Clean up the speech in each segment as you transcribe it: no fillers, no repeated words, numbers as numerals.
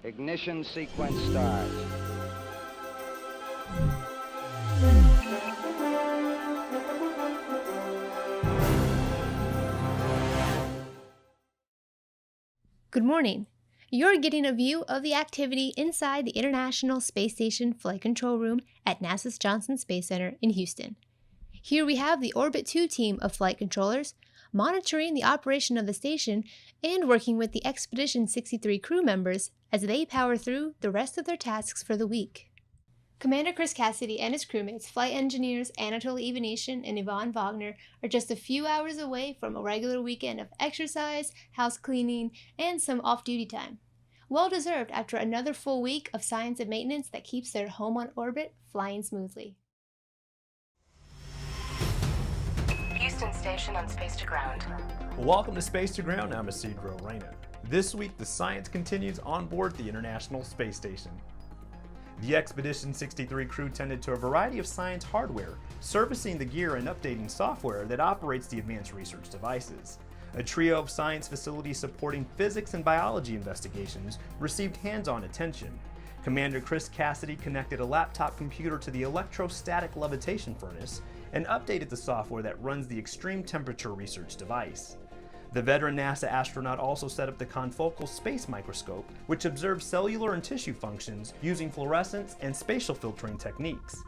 Ignition sequence start. Good morning. You're getting a view of the activity inside the International Space Station Flight Control Room at NASA's Johnson Space Center in Houston. Here we have the Orbit 2 team of flight controllers monitoring the operation of the station and working with the Expedition 63 crew members as they power through the rest of their tasks for the week. Commander Chris Cassidy and his crewmates, flight engineers Anatoly Ivanishyn and Ivan Wagner, are just a few hours away from a regular weekend of exercise, house cleaning, and some off-duty time. Well deserved after another full week of science and maintenance that keeps their home on orbit flying smoothly. Houston Station on Space to Ground. Welcome to Space to Ground. I'm Isidro Reyna. This week, the science continues on board the International Space Station. The Expedition 63 crew tended to a variety of science hardware, servicing the gear and updating software that operates the advanced research devices. A trio of science facilities supporting physics and biology investigations received hands-on attention. Commander Chris Cassidy connected a laptop computer to the electrostatic levitation furnace and updated the software that runs the extreme temperature research device. The veteran NASA astronaut also set up the confocal space microscope, which observes cellular and tissue functions using fluorescence and spatial filtering techniques.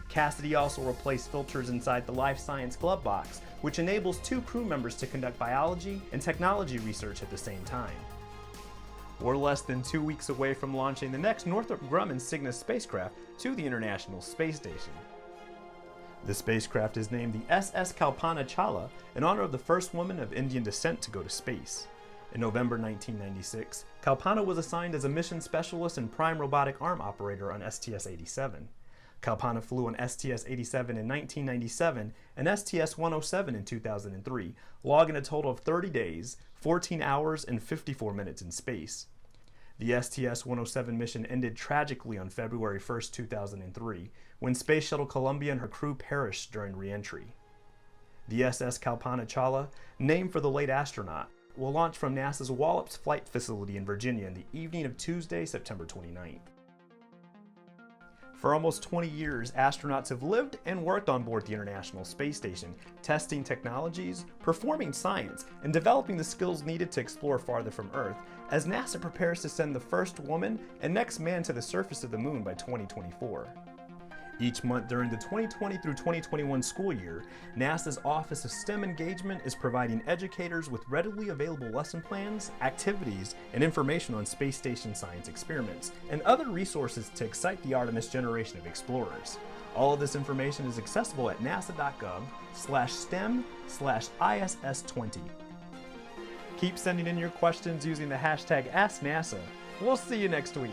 Cassidy also replaced filters inside the life science glove box, which enables two crew members to conduct biology and technology research at the same time. We're less than 2 weeks away from launching the next Northrop Grumman Cygnus spacecraft to the International Space Station. The spacecraft is named the SS Kalpana Chawla in honor of the first woman of Indian descent to go to space. In November 1996, Kalpana was assigned as a mission specialist and prime robotic arm operator on STS-87. Kalpana flew on STS-87 in 1997 and STS-107 in 2003, logging a total of 30 days, 14 hours, and 54 minutes in space. The STS-107 mission ended tragically on February 1, 2003, when Space Shuttle Columbia and her crew perished during re-entry. The SS Kalpana Chawla, named for the late astronaut, will launch from NASA's Wallops Flight Facility in Virginia in the evening of Tuesday, September 29th. For almost 20 years, astronauts have lived and worked on board the International Space Station, testing technologies, performing science, and developing the skills needed to explore farther from Earth as NASA prepares to send the first woman and next man to the surface of the Moon by 2024. Each month during the 2020 through 2021 school year, NASA's Office of STEM Engagement is providing educators with readily available lesson plans, activities, and information on space station science experiments, and other resources to excite the Artemis generation of explorers. All of this information is accessible at nasa.gov/STEM/ISS20. Keep sending in your questions using the hashtag AskNASA. We'll see you next week.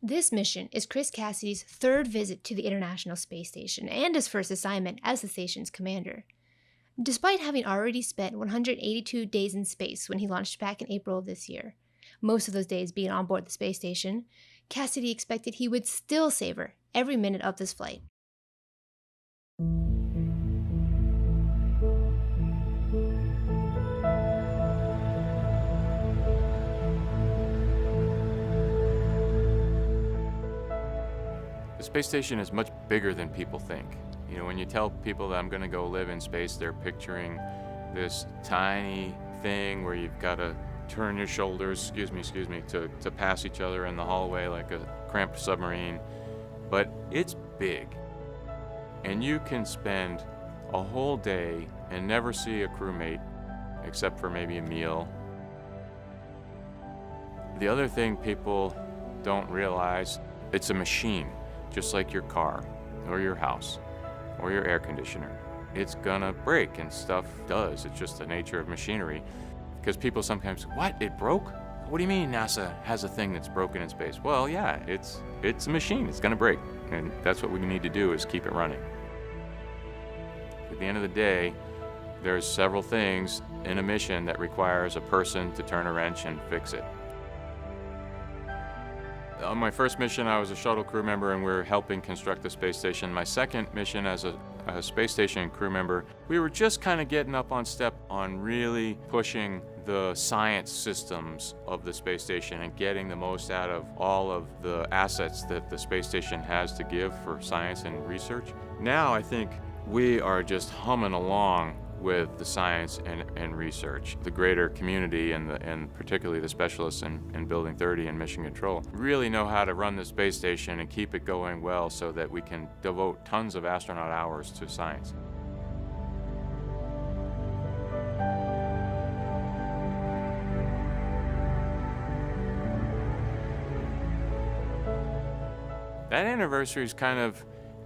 This mission is Chris Cassidy's third visit to the International Space Station and his first assignment as the station's commander. Despite having already spent 182 days in space when he launched back in April of this year, most of those days being on board the space station, Cassidy expected he would still savor every minute of this flight. The space station is much bigger than people think. You know, when you tell people that I'm going to go live in space, they're picturing this tiny thing where you've got to turn your shoulders, excuse me, to pass each other in the hallway like a cramped submarine. But it's big. And you can spend a whole day and never see a crewmate except for maybe a meal. The other thing people don't realize, it's a machine. Just like your car, or your house, or your air conditioner. It's gonna break, and stuff does. It's just the nature of machinery. Because people sometimes, what, it broke? What do you mean NASA has a thing that's broken in space? Well, yeah, it's a machine, it's gonna break. And that's what we need to do, is keep it running. At the end of the day, there's several things in a mission that requires a person to turn a wrench and fix it. On my first mission, I was a shuttle crew member and we were helping construct the space station. My second mission as a space station crew member, we were just kind of getting up on step on really pushing the science systems of the space station and getting the most out of all of the assets that the space station has to give for science and research. Now I think we are just humming along with the science and research. The greater community and particularly the specialists in Building 30 and Mission Control really know how to run the space station and keep it going well so that we can devote tons of astronaut hours to science. That anniversary is kind of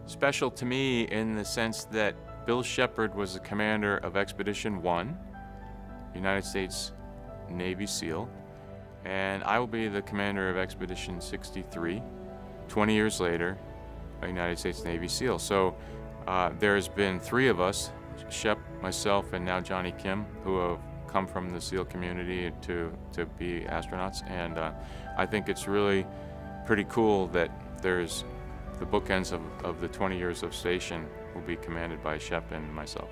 special to me in the sense that Bill Shepard was the commander of Expedition 1, United States Navy SEAL, and I will be the commander of Expedition 63, 20 years later, a United States Navy SEAL. So there's been 3 of us, Shep, myself, and now Johnny Kim, who have come from the SEAL community to be astronauts, and I think it's really pretty cool that there's the bookends of the 20 years of station will be commanded by Shep and myself.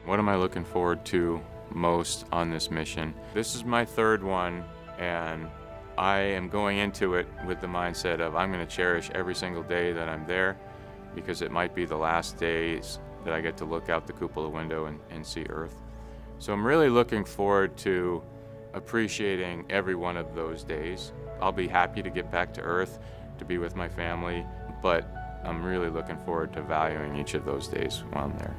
What am I looking forward to most on this mission? This is my 3rd one, and I am going into it with the mindset of I'm going to cherish every single day that I'm there, because it might be the last days that I get to look out the cupola window and see Earth. So I'm really looking forward to appreciating every one of those days. I'll be happy to get back to Earth, to be with my family, but I'm really looking forward to valuing each of those days while I'm there.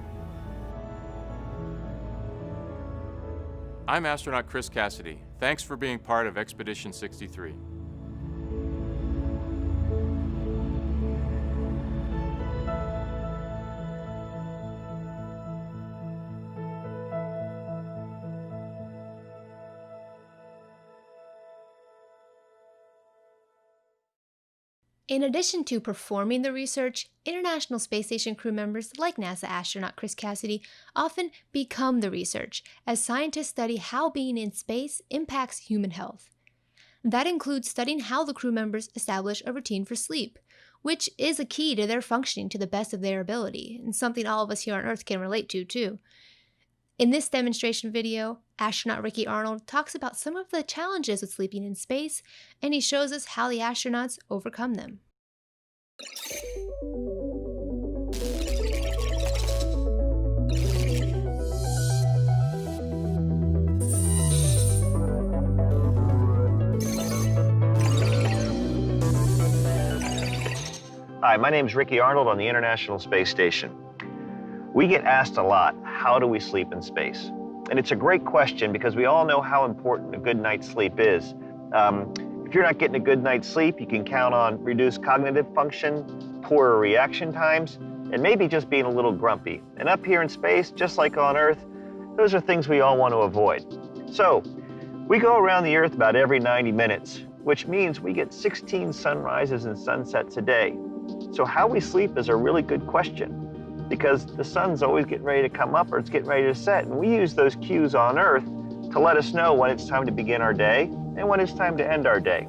I'm astronaut Chris Cassidy. Thanks for being part of Expedition 63. In addition to performing the research, International Space Station crew members like NASA astronaut Chris Cassidy often become the research as scientists study how being in space impacts human health. That includes studying how the crew members establish a routine for sleep, which is a key to their functioning to the best of their ability, and something all of us here on Earth can relate to too. In this demonstration video, astronaut Ricky Arnold talks about some of the challenges with sleeping in space, and he shows us how the astronauts overcome them. Hi, my name is Ricky Arnold on the International Space Station. We get asked a lot, how do we sleep in space? And it's a great question because we all know how important a good night's sleep is. If you're not getting a good night's sleep, you can count on reduced cognitive function, poorer reaction times, and maybe just being a little grumpy. And up here in space, just like on Earth, those are things we all want to avoid. So, we go around the Earth about every 90 minutes, which means we get 16 sunrises and sunsets a day. So how we sleep is a really good question, because the sun's always getting ready to come up or it's getting ready to set, and we use those cues on Earth to let us know when it's time to begin our day and when it's time to end our day.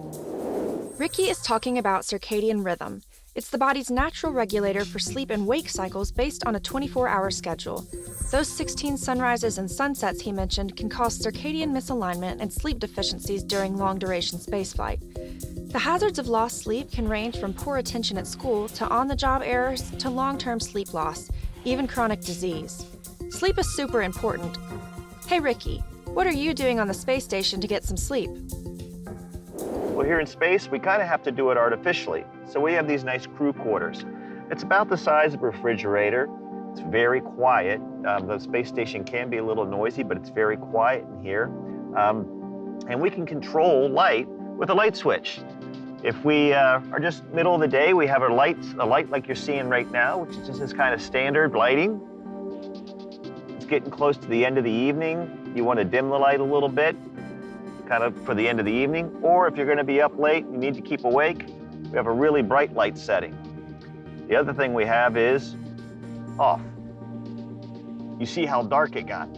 Ricky is talking about circadian rhythm. It's the body's natural regulator for sleep and wake cycles based on a 24-hour schedule. Those 16 sunrises and sunsets he mentioned can cause circadian misalignment and sleep deficiencies during long-duration spaceflight. The hazards of lost sleep can range from poor attention at school to on-the-job errors to long-term sleep loss, even chronic disease. Sleep is super important. Hey Ricky, what are you doing on the space station to get some sleep? Well, here in space, we kind of have to do it artificially. So we have these nice crew quarters. It's about the size of a refrigerator. It's very quiet. The space station can be a little noisy, but it's very quiet in here. And we can control light with a light switch. If we are just middle of the day, we have a light like you're seeing right now, which is just this kind of standard lighting. It's getting close to the end of the evening. You want to dim the light a little bit, kind of for the end of the evening. Or if you're going to be up late, you need to keep awake, we have a really bright light setting. The other thing we have is off. You see how dark it got.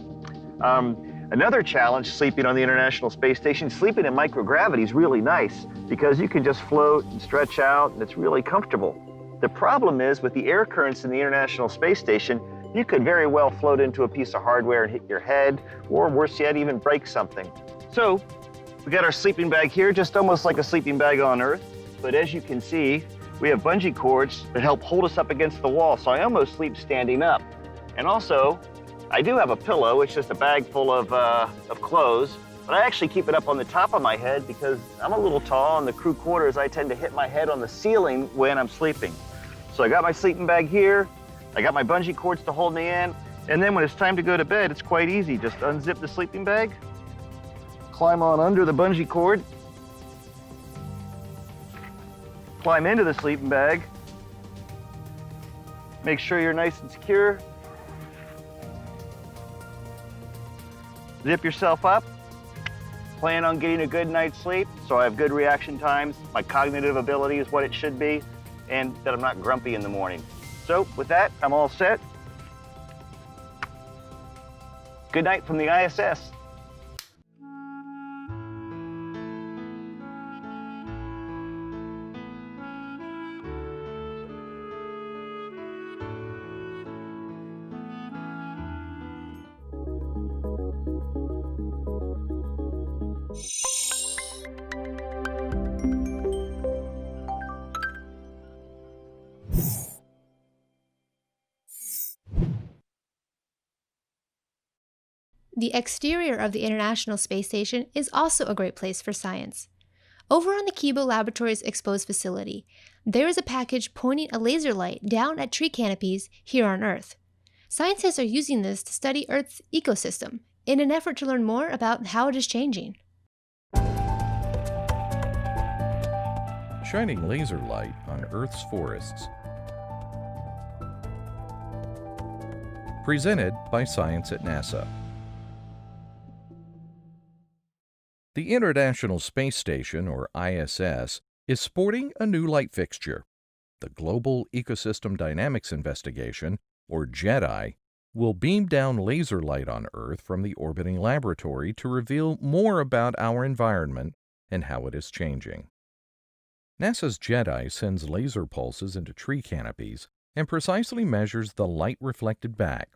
Another challenge sleeping on the International Space Station, sleeping in microgravity is really nice because you can just float and stretch out and it's really comfortable. The problem is with the air currents in the International Space Station, you could very well float into a piece of hardware and hit your head, or worse yet, even break something. So we got our sleeping bag here, just almost like a sleeping bag on Earth. But as you can see, we have bungee cords that help hold us up against the wall, so I almost sleep standing up. And also, I do have a pillow. It's just a bag full of clothes, but I actually keep it up on the top of my head because I'm a little tall. In the crew quarters, I tend to hit my head on the ceiling when I'm sleeping. So I got my sleeping bag here. I got my bungee cords to hold me in. And then when it's time to go to bed, it's quite easy. Just unzip the sleeping bag, climb on under the bungee cord, climb into the sleeping bag, make sure you're nice and secure, zip yourself up, plan on getting a good night's sleep so I have good reaction times, my cognitive ability is what it should be, and that I'm not grumpy in the morning. So with that, I'm all set. Good night from the ISS. The exterior of the International Space Station is also a great place for science. Over on the Kibo Laboratories exposed facility, there is a package pointing a laser light down at tree canopies here on Earth. Scientists are using this to study Earth's ecosystem in an effort to learn more about how it is changing. Shining laser light on Earth's forests. Presented by Science at NASA. The International Space Station, or ISS, is sporting a new light fixture. The Global Ecosystem Dynamics Investigation, or GEDI, will beam down laser light on Earth from the orbiting laboratory to reveal more about our environment and how it is changing. NASA's GEDI sends laser pulses into tree canopies and precisely measures the light reflected back.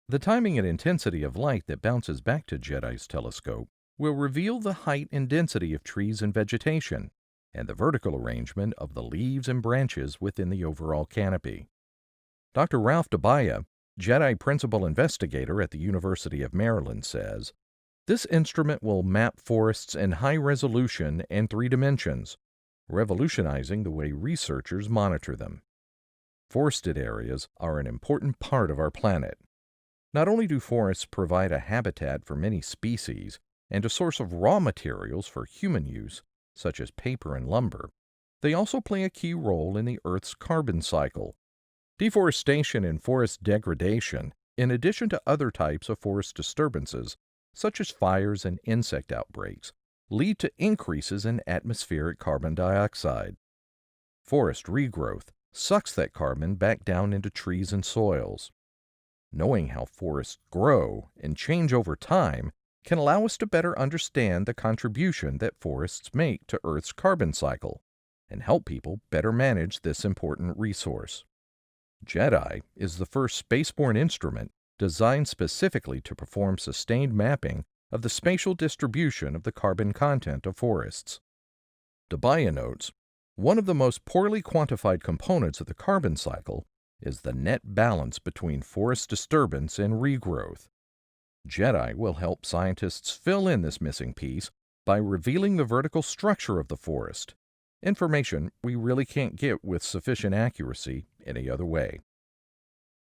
The timing and intensity of light that bounces back to GEDI's telescope will reveal the height and density of trees and vegetation, and the vertical arrangement of the leaves and branches within the overall canopy. Dr. Ralph Dabaya, GEDI principal investigator at the University of Maryland, says, "This instrument will map forests in high resolution and 3 dimensions, revolutionizing the way researchers monitor them. Forested areas are an important part of our planet. Not only do forests provide a habitat for many species, and a source of raw materials for human use, such as paper and lumber, they also play a key role in the Earth's carbon cycle. Deforestation and forest degradation, in addition to other types of forest disturbances, such as fires and insect outbreaks, lead to increases in atmospheric carbon dioxide. Forest regrowth sucks that carbon back down into trees and soils. Knowing how forests grow and change over time can allow us to better understand the contribution that forests make to Earth's carbon cycle and help people better manage this important resource. GEDI is the first spaceborne instrument designed specifically to perform sustained mapping of the spatial distribution of the carbon content of forests. Dabaya notes, one of the most poorly quantified components of the carbon cycle is the net balance between forest disturbance and regrowth. GEDI will help scientists fill in this missing piece by revealing the vertical structure of the forest, information we really can't get with sufficient accuracy any other way.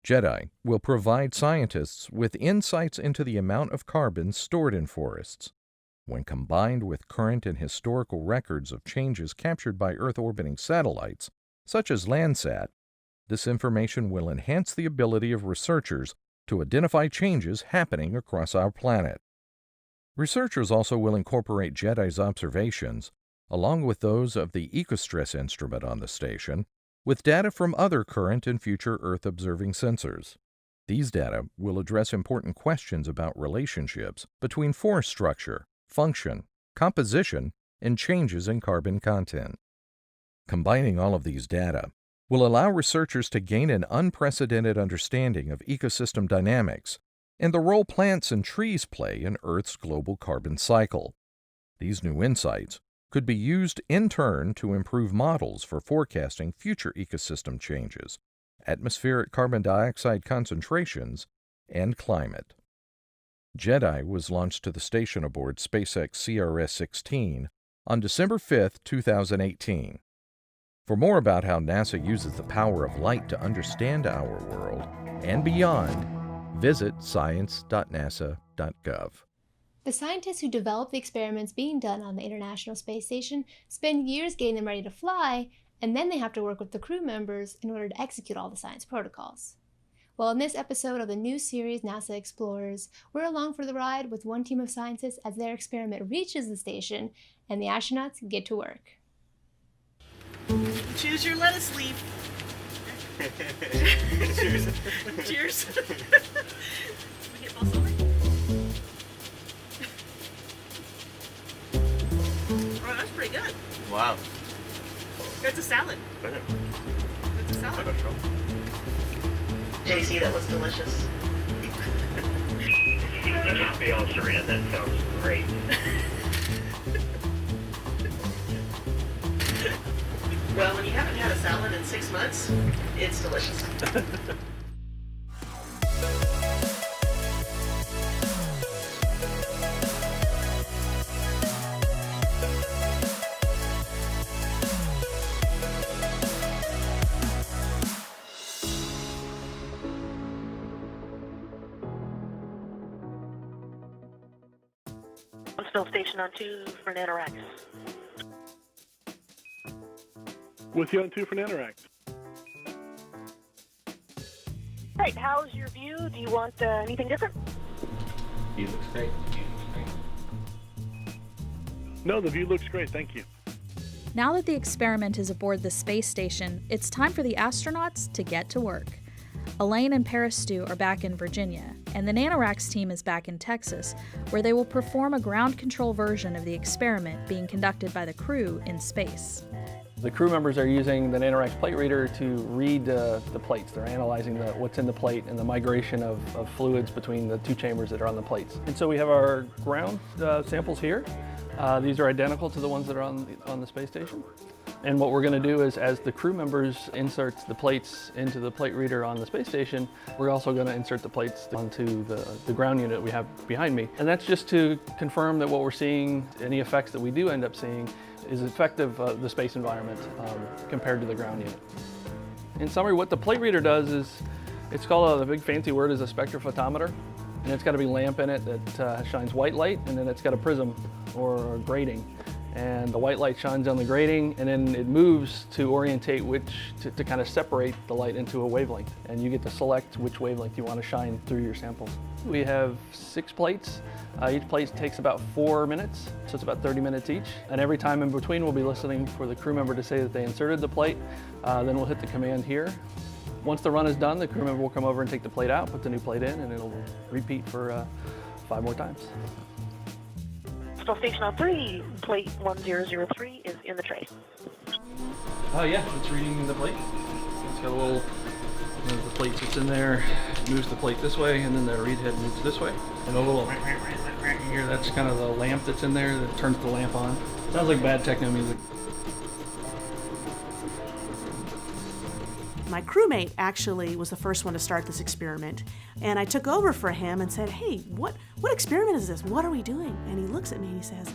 GEDI will provide scientists with insights into the amount of carbon stored in forests. When combined with current and historical records of changes captured by Earth-orbiting satellites, such as Landsat, this information will enhance the ability of researchers to identify changes happening across our planet. Researchers also will incorporate GEDI's observations, along with those of the EcoStress instrument on the station, with data from other current and future Earth-observing sensors. These data will address important questions about relationships between force structure, function, composition, and changes in carbon content. Combining all of these data will allow researchers to gain an unprecedented understanding of ecosystem dynamics and the role plants and trees play in Earth's global carbon cycle. These new insights could be used in turn to improve models for forecasting future ecosystem changes, atmospheric carbon dioxide concentrations, and climate. JEDI was launched to the station aboard SpaceX CRS-16 on December 5, 2018. For more about how NASA uses the power of light to understand our world and beyond, visit science.nasa.gov. The scientists who develop the experiments being done on the International Space Station spend years getting them ready to fly, and then they have to work with the crew members in order to execute all the science protocols. Well, in this episode of the new series NASA Explorers, we're along for the ride with one team of scientists as their experiment reaches the station and the astronauts get to work. Choose your lettuce leaf. Cheers. Cheers. We get balls over? Oh, that's pretty good. Wow. It's a salad. It's a salad. JC, that was delicious. Just be honest, Serena, that sounds great. Well, when you haven't had a salad in 6 months, it's delicious. Still station on 2 for Nanorax. With you on 2 for Nanorax. Right, how's your view? Do you want anything different? He looks great. No, the view looks great, thank you. Now that the experiment is aboard the space station, it's time for the astronauts to get to work. Elaine and Paris Stu are back in Virginia, and the Nanorax team is back in Texas, where they will perform a ground control version of the experiment being conducted by the crew in space. The crew members are using the Nanorax plate reader to read the plates. They're analyzing what's in the plate and the migration of fluids between the 2 chambers that are on the plates. And so we have our ground samples here. These are identical to the ones that are on the space station. And what we're going to do is, as the crew members insert the plates into the plate reader on the space station, we're also going to insert the plates onto the ground unit we have behind me. And that's just to confirm that what we're seeing, any effects that we do end up seeing, is effective the space environment compared to the ground unit. In summary, what the plate reader does is, it's called, the big fancy word is a spectrophotometer. And it's got a big lamp in it that shines white light, and then it's got a prism or a grating. And the white light shines on the grating, and then it moves to orientate to kind of separate the light into a wavelength. And you get to select which wavelength you want to shine through your samples. We have 6 plates. Each plate takes about 4 minutes, so it's about 30 minutes each. And every time in between, we'll be listening for the crew member to say that they inserted the plate. Then we'll hit the command here. Once the run is done, the crew member will come over and take the plate out, put the new plate in, and it'll repeat for 5 more times. Still station on 3, plate 1003 is in the tray. Yeah, it's reading the plate. It's got a little, the plate sits in there, moves the plate this way, and then the read head moves this way. And a little here, that's kind of the lamp that's in there that turns the lamp on. Sounds like bad techno music. My crewmate actually was the first one to start this experiment, and I took over for him and said, hey, what experiment is this? What are we doing? And he looks at me and he says,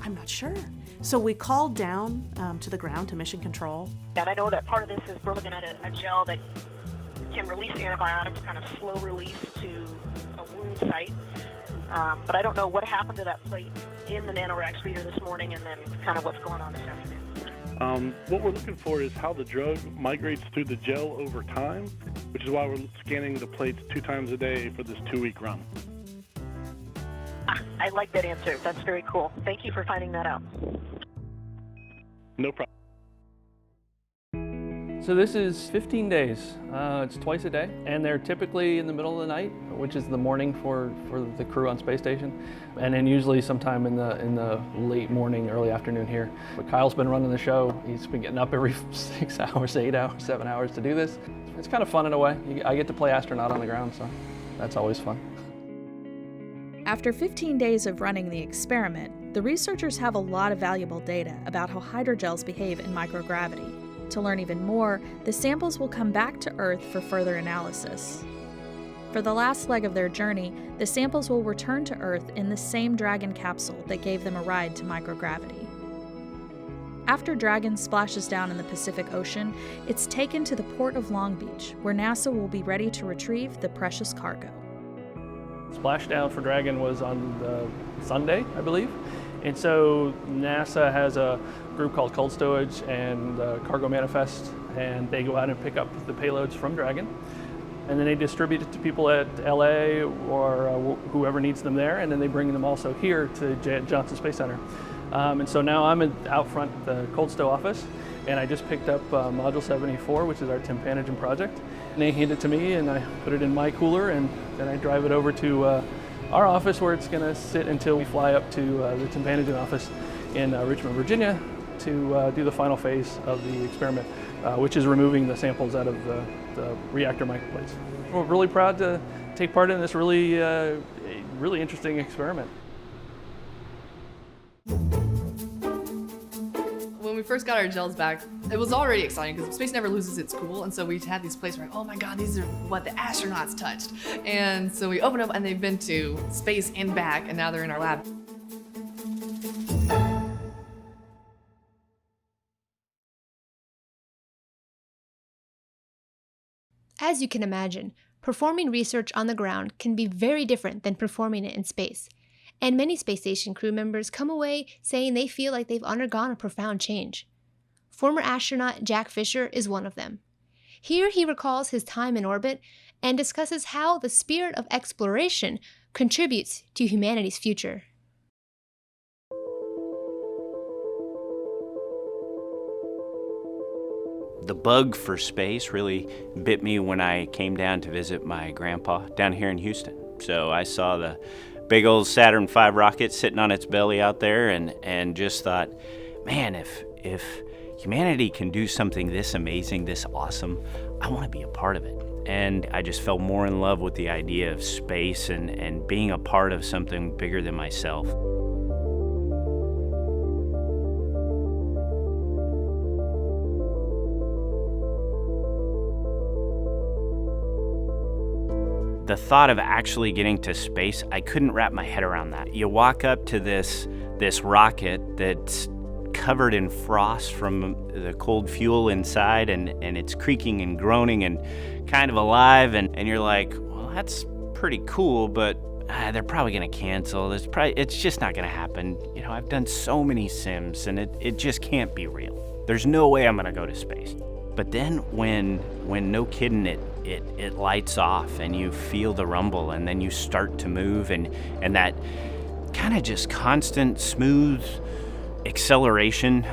I'm not sure. So we called down to the ground, to mission control. And I know that part of this is we're looking at a gel that can release antibiotics, kind of slow release to a wound site. But I don't know what happened to that plate in the Nanorax reader this morning, and then kind of what's going on this afternoon. What we're looking for is how the drug migrates through the gel over time, which is why we're scanning the plates 2 times a day for this 2-week run. I like that answer. That's very cool. Thank you for finding that out. No problem. So this is 15 days. It's twice a day, and they're typically in the middle of the night, which is the morning for the crew on space station, and then usually sometime in the late morning, early afternoon here. But Kyle's been running the show. He's been getting up every 6 hours, 8 hours, 7 hours to do this. It's kind of fun in a way. I get to play astronaut on the ground, so that's always fun. After 15 days of running the experiment, the researchers have a lot of valuable data about how hydrogels behave in microgravity. To learn even more, the samples will come back to Earth for further analysis. For the last leg of their journey, the samples will return to Earth in the same Dragon capsule that gave them a ride to microgravity. After Dragon splashes down in the Pacific Ocean, it's taken to the port of Long Beach, where NASA will be ready to retrieve the precious cargo. Splashdown for Dragon was on Sunday, I believe. And so NASA has a group called Cold Stowage and Cargo Manifest, and they go out and pick up the payloads from Dragon. And then they distribute it to people at LA or whoever needs them there, and then they bring them also here to Johnson Space Center. And so now I'm out front at the Cold Stow office, and I just picked up Module 74, which is our Tympanogen project. And they hand it to me, and I put it in my cooler, and then I drive it over to our office, where it's going to sit until we fly up to the Tympanogen office in Richmond, Virginia, to do the final phase of the experiment, which is removing the samples out of the reactor microplates. We're really proud to take part in this really interesting experiment. When we first got our gels back, it was already exciting because space never loses its cool, and so we had these places where, oh my god, these are what the astronauts touched. And so we opened up and they've been to space and back, and now they're in our lab. As you can imagine, performing research on the ground can be very different than performing it in space. And many space station crew members come away saying they feel like they've undergone a profound change. Former astronaut Jack Fisher is one of them. Here he recalls his time in orbit and discusses how the spirit of exploration contributes to humanity's future. The bug for space really bit me when I came down to visit my grandpa down here in Houston. So I saw the big old Saturn V rocket sitting on its belly out there and just thought, man, if humanity can do something this amazing, this awesome, I want to be a part of it. And I just fell more in love with the idea of space and being a part of something bigger than myself. The thought of actually getting to space, I couldn't wrap my head around that. You walk up to this rocket that's covered in frost from the cold fuel inside, and it's creaking and groaning and kind of alive, and you're like, well, that's pretty cool, but they're probably gonna cancel. It's just not gonna happen. You know, I've done so many sims, and it just can't be real. There's no way I'm gonna go to space. But then when no kidding, it lights off and you feel the rumble, and then you start to move, and that kind of just constant smooth acceleration,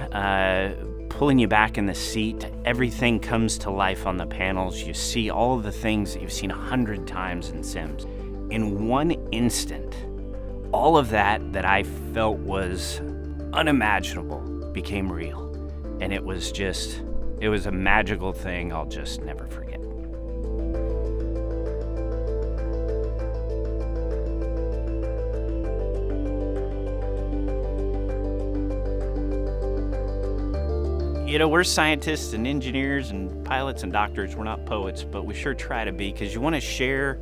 pulling you back in the seat. Everything comes to life on the panels. You see all the things that you've seen 100 times in sims. In one instant, all of that I felt was unimaginable became real. And it was a magical thing I'll just never forget. You know, we're scientists and engineers and pilots and doctors. We're not poets, but we sure try to be, because you want to share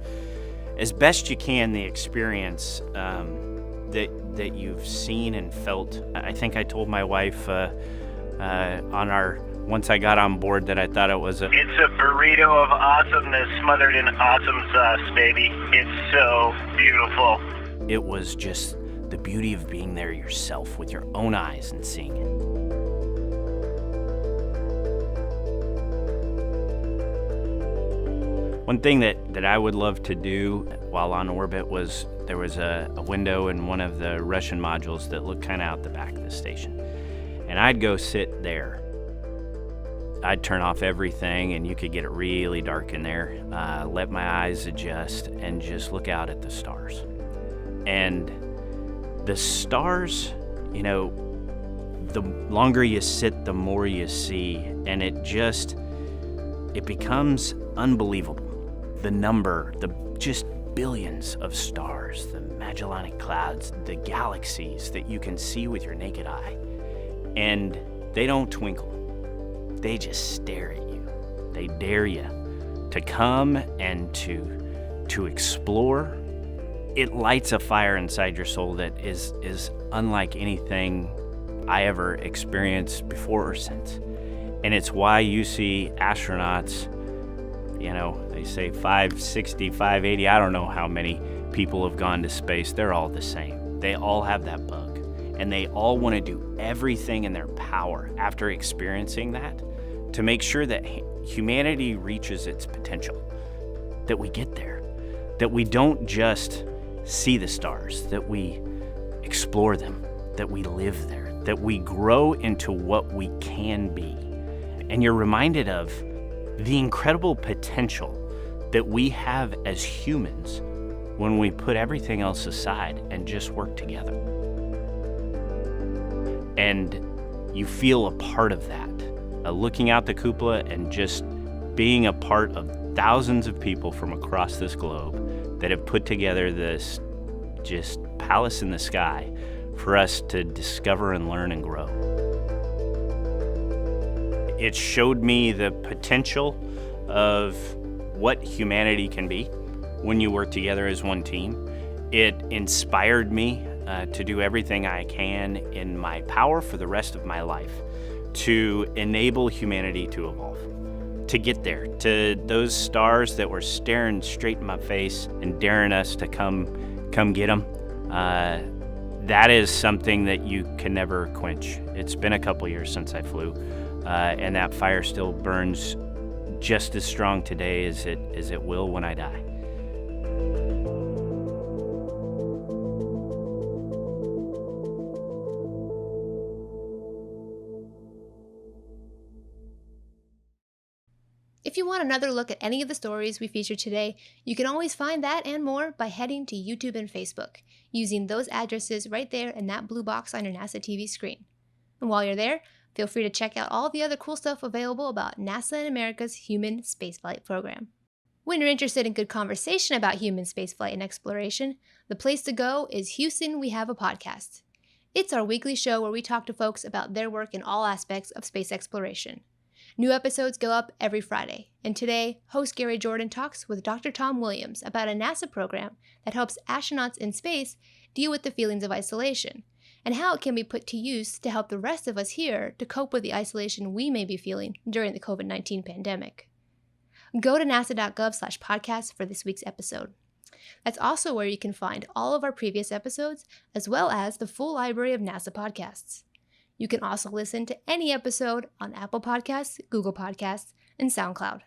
as best you can the experience that you've seen and felt. I think I told my wife once I got on board that I thought it was It's a burrito of awesomeness smothered in awesome sauce, baby. It's so beautiful. It was just the beauty of being there yourself with your own eyes and seeing it. One thing that I would love to do while on orbit was, there was a window in one of the Russian modules that looked kind of out the back of the station. And I'd go sit there I'd turn off everything, and you could get it really dark in there, let my eyes adjust, and just look out at the stars. And the stars, you know, the longer you sit, the more you see, and it becomes unbelievable. The number, the just billions of stars, the Magellanic Clouds, the galaxies that you can see with your naked eye. And they don't twinkle. They just stare at you. They dare you to come and to explore. It lights a fire inside your soul that is unlike anything I ever experienced before or since. And it's why you see astronauts, you know, they say 560, 580, I don't know how many people have gone to space. They're all the same. They all have that bug. And they all want to do everything in their power after experiencing that to make sure that humanity reaches its potential, that we get there, that we don't just see the stars, that we explore them, that we live there, that we grow into what we can be. And you're reminded of the incredible potential that we have as humans when we put everything else aside and just work together. And you feel a part of that, looking out the cupola and just being a part of thousands of people from across this globe that have put together this just palace in the sky for us to discover and learn and grow. It showed me the potential of what humanity can be when you work together as one team. It inspired me to do everything I can in my power for the rest of my life to enable humanity to evolve, to get there, to those stars that were staring straight in my face and daring us to come get them. That is something that you can never quench. It's been a couple years since I flew, and that fire still burns just as strong today as it will when I die. If you want another look at any of the stories we featured today, you can always find that and more by heading to YouTube and Facebook, using those addresses right there in that blue box on your NASA TV screen. And while you're there, feel free to check out all the other cool stuff available about NASA and America's human spaceflight program. When you're interested in good conversation about human spaceflight and exploration, the place to go is Houston We Have a Podcast. It's our weekly show where we talk to folks about their work in all aspects of space exploration. New episodes go up every Friday, and today, host Gary Jordan talks with Dr. Tom Williams about a NASA program that helps astronauts in space deal with the feelings of isolation, and how it can be put to use to help the rest of us here to cope with the isolation we may be feeling during the COVID-19 pandemic. Go to nasa.gov/podcast for this week's episode. That's also where you can find all of our previous episodes, as well as the full library of NASA podcasts. You can also listen to any episode on Apple Podcasts, Google Podcasts, and SoundCloud.